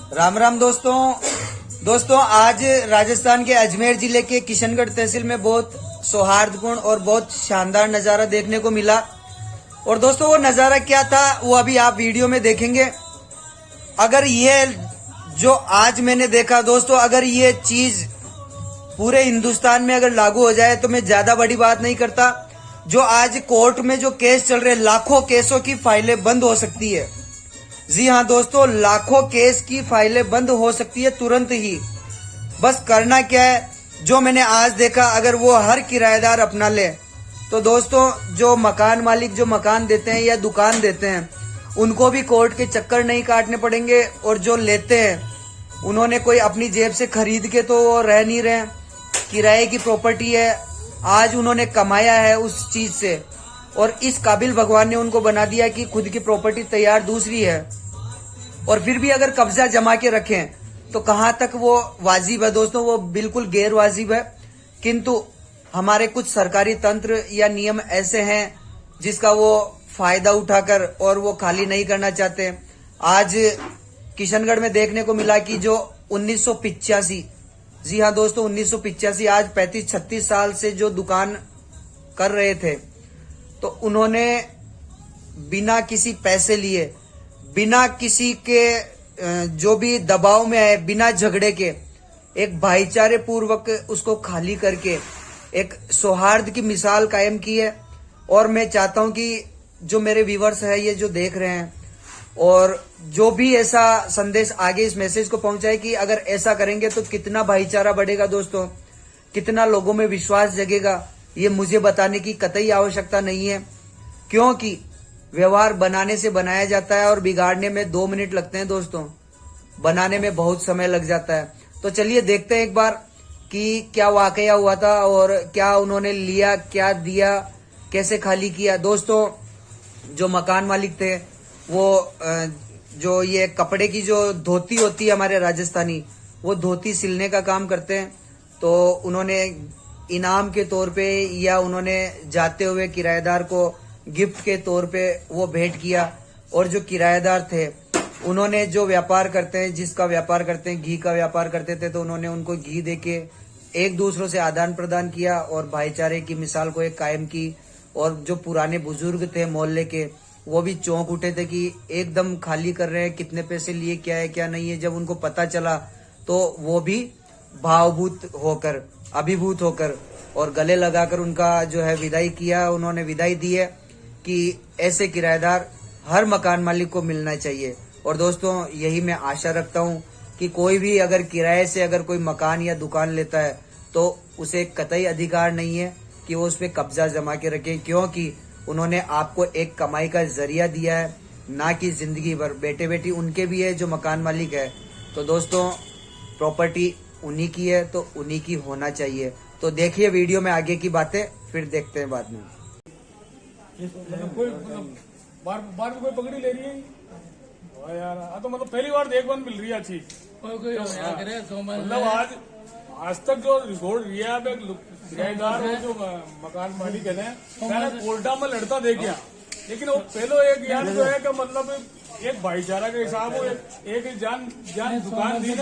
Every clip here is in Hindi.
राम राम दोस्तों आज राजस्थान के अजमेर जिले के किशनगढ़ तहसील में बहुत सौहार्दपूर्ण और बहुत शानदार नजारा देखने को मिला। और दोस्तों वो नजारा क्या था वो अभी आप वीडियो में देखेंगे। अगर ये जो आज मैंने देखा दोस्तों, अगर ये चीज पूरे हिंदुस्तान में अगर लागू हो जाए तो मैं ज्यादा बड़ी बात नहीं करता। जो आज कोर्ट में जो केस चल रहे, लाखों केसों की फाइलें बंद हो सकती है। जी हाँ दोस्तों, लाखों केस की फाइलें बंद हो सकती है तुरंत ही। बस करना क्या है, जो मैंने आज देखा, अगर वो हर किराएदार अपना ले तो दोस्तों जो मकान मालिक जो मकान देते हैं या दुकान देते हैं उनको भी कोर्ट के चक्कर नहीं काटने पड़ेंगे। और जो लेते हैं उन्होंने कोई अपनी जेब से खरीद के तो वो रह नहीं रहे, किराए की प्रॉपर्टी है, आज उन्होंने कमाया है उस चीज से और इस काबिल भगवान ने उनको बना दिया कि खुद की प्रॉपर्टी तैयार दूसरी है। और फिर भी अगर कब्जा जमा के रखें तो कहां तक वो वाजिब है दोस्तों, वो बिल्कुल गैर वाजिब है। किंतु हमारे कुछ सरकारी तंत्र या नियम ऐसे हैं जिसका वो फायदा उठाकर और वो खाली नहीं करना चाहते। आज किशनगढ़ में देखने को मिला कि जो 1985, जी हाँ दोस्तों 1985, आज 35-36 साल से जो दुकान कर रहे थे तो उन्होंने बिना किसी पैसे लिए, बिना किसी के जो भी दबाव में आए, बिना झगड़े के एक भाईचारे पूर्वक उसको खाली करके एक सौहार्द की मिसाल कायम की है। और मैं चाहता हूं कि जो मेरे व्यूवर्स है ये जो देख रहे हैं और जो भी ऐसा संदेश आगे इस मैसेज को पहुंचाए कि अगर ऐसा करेंगे तो कितना भाईचारा बढ़ेगा दोस्तों, कितना लोगों में विश्वास जगेगा, ये मुझे बताने की कतई आवश्यकता नहीं है। क्योंकि व्यवहार बनाने से बनाया जाता है और बिगाड़ने में 2 मिनट लगते हैं दोस्तों, बनाने में बहुत समय लग जाता है। तो चलिए देखते हैं एक बार कि क्या वाकया हुआ था और क्या उन्होंने लिया, क्या दिया, कैसे खाली किया। दोस्तों जो मकान मालिक थे वो जो ये कपड़े की जो धोती होती है हमारे राजस्थानी, वो धोती सिलने का काम करते हैं। तो उन्होंने इनाम के तौर पे या उन्होंने जाते हुए किराएदार को गिफ्ट के तौर पे वो भेंट किया। और जो किराएदार थे उन्होंने जो व्यापार करते हैं, जिसका व्यापार करते हैं, घी का व्यापार करते थे, तो उन्होंने उनको घी देके एक दूसरों से आदान प्रदान किया और भाईचारे की मिसाल को एक कायम की। और जो पुराने बुजुर्ग थे मोहल्ले के वो भी चौंक उठे थे कि एकदम खाली कर रहे हैं, कितने पैसे लिए, क्या है क्या नहीं है। जब उनको पता चला तो वो भी भावभूत होकर, अभिभूत होकर और गले लगाकर उनका जो है विदाई किया। उन्होंने विदाई दी है कि ऐसे किराएदार हर मकान मालिक को मिलना चाहिए। और दोस्तों यही मैं आशा रखता हूं कि कोई भी अगर किराए से अगर कोई मकान या दुकान लेता है तो उसे कतई अधिकार नहीं है कि वो उस पर कब्जा जमा के रखे, क्योंकि उन्होंने आपको एक कमाई का जरिया दिया है, ना कि जिंदगी भर। बेटे बेटी उनके भी है जो मकान मालिक है। तो दोस्तों प्रॉपर्टी उन्हीं की है तो उन्हीं की होना चाहिए। तो देखिए वीडियो में आगे की बातें, फिर देखते हैं बाद में। बार कोई पकड़ी ले रही है यार, तो मतलब पहली बार देख बंद मिल रही है अच्छी। मतलब आज तक जो रिकॉर्ड लिया है किराएदार जो मकान मालिक है मैंने कोर्टा में लड़ता देखा, लेकिन वो पहले एक यार जो है कि मतलब एक भाईचारा के हिसाब वो एक जान दुकान दी है,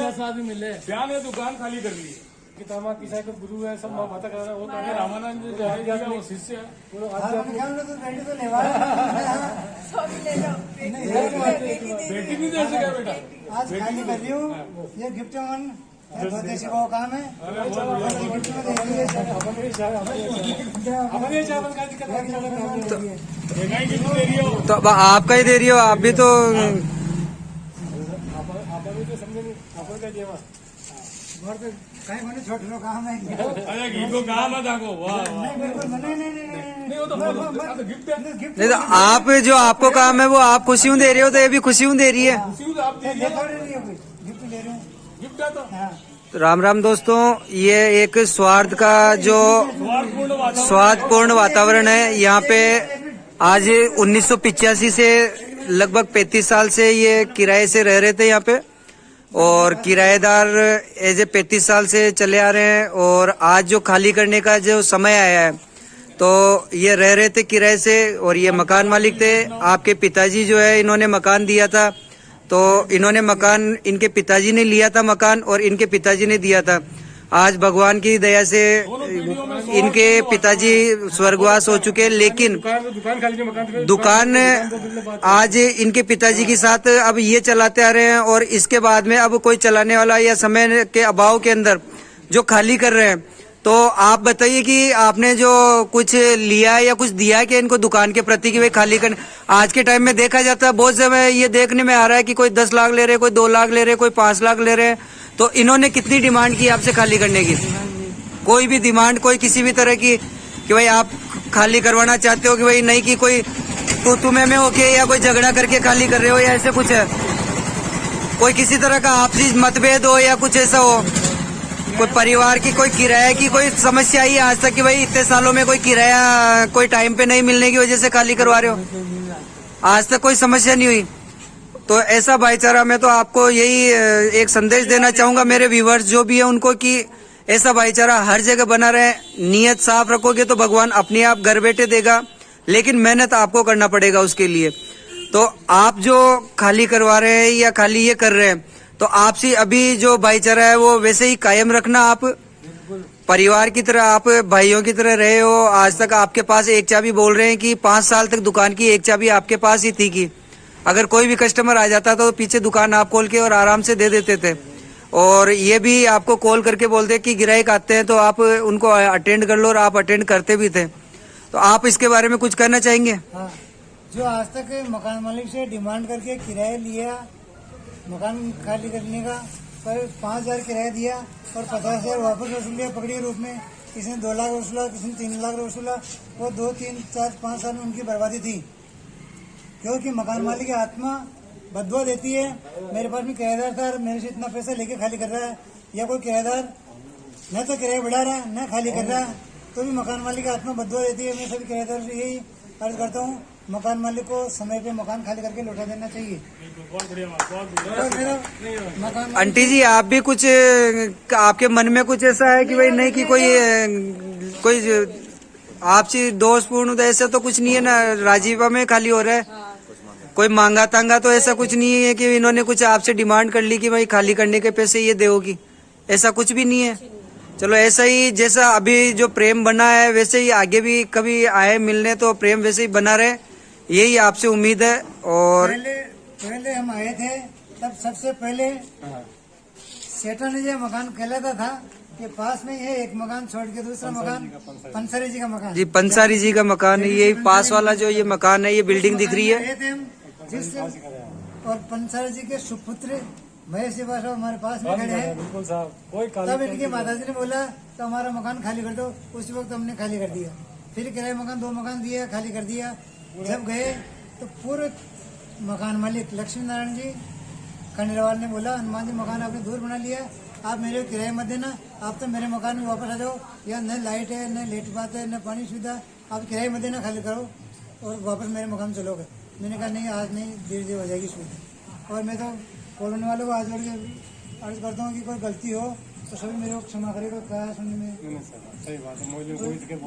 जान ये दुकान खाली कर ली है। किताबा किसा के गुरु है, सब बात कर रहा है। वो तो रामानंद जो है वो शिष्य है। बेटी नहीं दे सका बेटा, आज खाली कर रही हूँ, ये गिफ्ट स्वदेशी का काम है। तो अब आपका ही दे रही हो, आप भी तो छोटे लोग काम है। अरे घी को काम है ताको, वाह नहीं वो तो गिफ्ट है। नहीं तो आप जो आपको काम है वो आप खुशियों दे रहे हो, तो ये भी खुशियों दे रही है। आप दे गिफ्ट ले रही हूँ, गिफ्ट है तो राम राम दोस्तों, ये एक स्वार्थ का जो स्वार्थपूर्ण वातावरण है यहाँ पे। आज 1985 से लगभग 35 साल से ये किराए से रह रहे थे यहाँ पे और किराएदार ऐसे 35 साल से चले आ रहे हैं। और आज जो खाली करने का जो समय आया है तो ये रह रहे थे किराए से और ये मकान मालिक थे। आपके पिताजी जो है इन्होंने मकान दिया था तो इन्होंने मकान, इनके पिताजी ने लिया था मकान और इनके पिताजी ने दिया था। आज भगवान की दया से इनके पिताजी स्वर्गवास हो चुके, लेकिन दुकान आज इनके पिताजी के साथ अब ये चलाते आ रहे हैं और इसके बाद में अब कोई चलाने वाला या समय के अभाव के अंदर जो खाली कर रहे हैं। तो आप बताइए कि आपने जो कुछ लिया है या कुछ दिया है कि इनको दुकान के प्रति कि भाई खाली करने। आज के टाइम में देखा जाता है बहुत समय ये देखने में आ रहा है कि कोई 10 लाख ले रहे, कोई 2 लाख ले रहे, कोई 5 लाख ले रहे हैं। तो इन्होंने कितनी डिमांड की आपसे खाली करने की? कोई भी डिमांड, कोई किसी भी तरह की कि भाई आप खाली करवाना चाहते हो कि भाई नहीं, कि कोई तुम्हें में होके या कोई झगड़ा करके खाली कर रहे हो या ऐसे कुछ है? कोई किसी तरह का आपसी मतभेद हो या कुछ ऐसा हो? कोई परिवार की कोई किराया की कोई समस्या आई आज तक कि भाई इतने सालों में कोई किराया कोई टाइम पे नहीं मिलने की वजह से खाली करवा रहे हो? आज तक कोई समस्या नहीं हुई। तो ऐसा भाईचारा, मैं तो आपको यही एक संदेश देना चाहूंगा मेरे व्यूवर्स जो भी है उनको, कि ऐसा भाईचारा हर जगह बना रहे। नीयत साफ रखोगे तो भगवान अपने आप घर बैठे देगा, लेकिन मेहनत आपको करना पड़ेगा उसके लिए। तो आप जो खाली करवा रहे हैं या खाली ये कर रहे हैं, तो आपसे अभी जो भाईचारा है वो वैसे ही कायम रखना। आप परिवार की तरह, आप भाइयों की तरह रहे हो। आज तक आपके पास एक चाबी, बोल रहे हैं कि 5 साल तक दुकान की एक चाबी आपके पास ही थी कि अगर कोई भी कस्टमर आ जाता तो पीछे दुकान आप खोल के और आराम से दे देते थे। और ये भी आपको कॉल करके बोलते कि ग्राहक आते हैं तो आप उनको अटेंड कर लो, और आप अटेंड करते भी थे। तो आप इसके बारे में कुछ कहना चाहेंगे? हाँ, जो आज तक मकान मालिक से डिमांड करके किराया लिया मकान खाली करने का, पर 5,000 किराया दिया और 50,000 वापस वसूल लिया पकड़ी रूप में। किसी ने 2 लाख वसूला, किसी ने 3 लाख वसूला। वो 2, 3, 4, 5 साल में उनकी बर्बादी थी, क्योंकि मकान मालिक की आत्मा बदुआ देती है। मेरे पास में किराएदार था, मेरे से इतना पैसा लेके खाली कर रहा है, या कोई किराएदार न तो किराया बढ़ा रहा है न खाली कर रहा है, तो भी मकान मालिक की आत्मा बदुआ देती है। मैं सभी किराएदार से यही अर्ज करता हूँ, मकान मालिक को समय पे मकान खाली करके लौटा देना चाहिए। बहुत बढ़िया बात, बहुत बढ़िया। मकान आंटी जी, आप भी कुछ, आपके मन में कुछ ऐसा है कि भाई नहीं, कि कोई आपसी दोषपूर्ण तो ऐसा तो कुछ नहीं है ना? राजीवा में खाली हो रहा है, कोई मांगा तांगा तो ऐसा कुछ नहीं है कि इन्होंने कुछ आपसे डिमांड कर ली कि भाई खाली करने के पैसे ये दोगी? ऐसा कुछ भी नहीं है। चलो, ऐसा ही जैसा अभी जो प्रेम बना है वैसे ही आगे भी कभी आए मिलने तो प्रेम वैसे ही बना रहे, यही आपसे उम्मीद है। और पहले हम आए थे तब सबसे पहले सेठा ने जो मकान कहलाता था कि पास में ये एक मकान छोड़ के दूसरा मकान पंसारी जी का मकान। जी, पंसारी जी का मकान है, ये पास वाला जो ये मकान है, ये बिल्डिंग दिख रही है। आए थे हम और पंसारी जी के सुपुत्र महेश जी बाबा हमारे पास में खड़े हैं। बिल्कुल साहब, कोई तब इनके माता जी ने बोला तो हमारा मकान खाली कर दो। उस वक्त हमने खाली कर दिया। फिर किराए मकान 2 मकान दिए, खाली कर दिया। जब गए तो पूरे मकान मालिक लक्ष्मी नारायण जी खंडेलवाल ने बोला, हनुमान जी मकान आपने दूर बना लिया, आप मेरे किराए मत देना, आप तो मेरे मकान में वापस आ जाओ। यहाँ न लाइट है, न लेट बात है, न पानी सुविधा, आप किराए मत देना, खाली करो और वापस मेरे मकान चलोगे। मैंने कहा नहीं, आज नहीं, धीरे धीरे हो जाएगी सुविधा। और मैं तो कॉलोनी वालों को आज जोड़ के अर्ज करता हूँ कि कोई गलती हो तो सभी मेरे को क्षमा करेगा। कहा सुनने में सही बात है,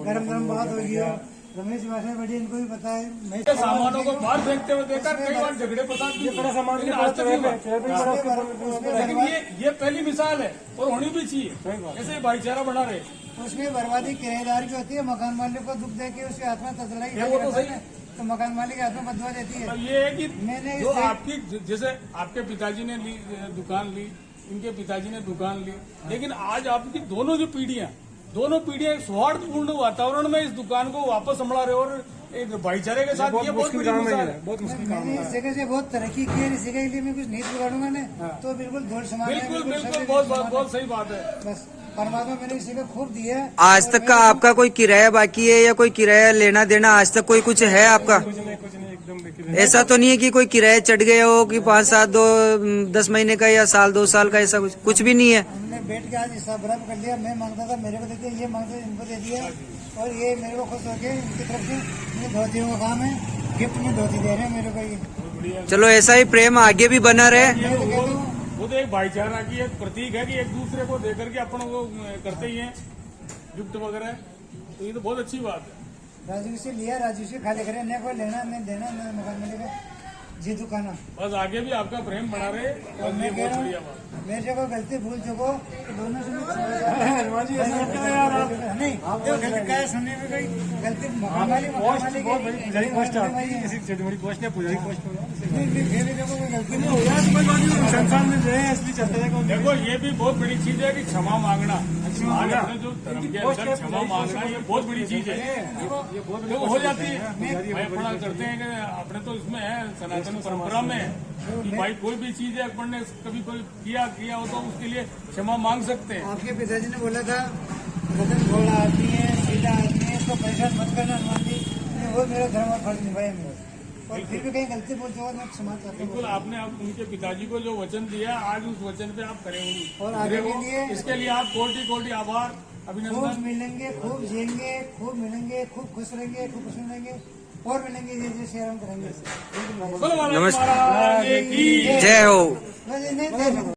गरम गरम बात होगी। रमेश भाषा बड़ी, इनको भी पता है। मैं सामानों को बाहर फेंकते हुए देखा, कई बार झगड़े फसाद भी हुए। लेकिन आज तक नहीं हुआ। लेकिन ये पहली मिसाल है और होनी भी चाहिए, ऐसे भाईचारा बना रहे। उसमें बर्बादी किराएदार की होती है, मकान मालिक को दुख दे के उसकी आत्मा तसलाई वो तो सही है। तो मकान मालिक की आत्मा बदवा देती है। अब ये है कि मैंने जो आपकी, जैसे आपके पिताजी ने ली दुकान ली, इनके पिताजी ने दुकान ली, लेकिन आज आपकी दोनों पीढ़ियां सौहार्दपूर्ण वातावरण में इस दुकान को वापस संभाल रहे और एक भाईचारे के साथ, ये बहुत बड़ी मिसाल है। बहुत मुश्किल काम मैंने इस जगह से बहुत तरक्की की है। इस जगह के लिए मैं कुछ नहीं बिगाड़ूंगा ना, तो बिल्कुल धूल समान है। बिल्कुल, बहुत सही बात है। बस परमात्मा मैंने इस जगह खूब दी है। आज तक का आपका कोई किराया बाकी है या कोई किराया लेना देना आज तक कोई कुछ है आपका? कुछ नहीं, एकदम ऐसा तो नहीं है कि कोई किराया चढ़ गया हो कि 5, 7, 2, 10 महीने का या साल 2 साल का, ऐसा कुछ भी नहीं है। हमने बैठ के आज हिसाब बराबर कर लिया। मैं मांगता था मेरे को देते, ये मांगते इनको दे दिया, और ये मेरे को खुश होके इनकी तरफ से मुझे धोतियों का काम है, गिफ्ट में धोती दे रहे हैं मेरे को। ये चलो, ऐसा ही प्रेम आगे भी बना रहे। मैं तो कहता हूँ वो तो एक भाईचारा की एक प्रतीक है कि एक दूसरे को देकर के अपन को करते ही हैं गिफ्ट वगैरह, तो ये तो बहुत अच्छी बात है। राजू से लिया, राजू से खाली करे, न कोई लेना न देना, न मकान मिलेगा। जीतू खाना। बस आगे भी आपका प्रेम बना रहे और और ये मैं कह बहुत रहा बढ़िया हूँ बात। मेरे से कोई गलती भूल चुको तो दोनों से नहीं गलती क्या है सुनने में कोई गलती मकान वाली गलती नहीं हो देखो ये भी बहुत बड़ी चीज है कि क्षमा मांगना, आज अपने जो धर्म के अंदर क्षमा मांगना ये बहुत बड़ी चीज है। देखो हो जाती है, भाई अपना करते हैं कि अपने तो इसमें है सनातन परंपरा में कि भाई कोई भी चीज है अपन ने कभी कोई किया हो तो उसके लिए क्षमा मांग सकते हैं। आपके पिताजी ने बोला था गगन घोड़ा आदमी है, सीधा आदमी है, इसको परेशान मत करना हनुमान जी। वो मेरा धर्म और फर्ज निभाया मेरा, और फिर भी कहीं गलती बोलते हो मैं क्षमा चाहता हूँ। बिल्कुल आपने आप उनके पिताजी को जो वचन दिया आज उस वचन पे आप करेंगे और आगे के लिए इसके लिए आप कोटि कोटि आभार खूब अभिनंदन। मिलेंगे, खूब जिएंगे, खूब मिलेंगे, खूब खुश रहेंगे, खूब खुश रहेंगे और मिलेंगे जैसे शेयर करेंगे। नमस्कार। जय हो। नहीं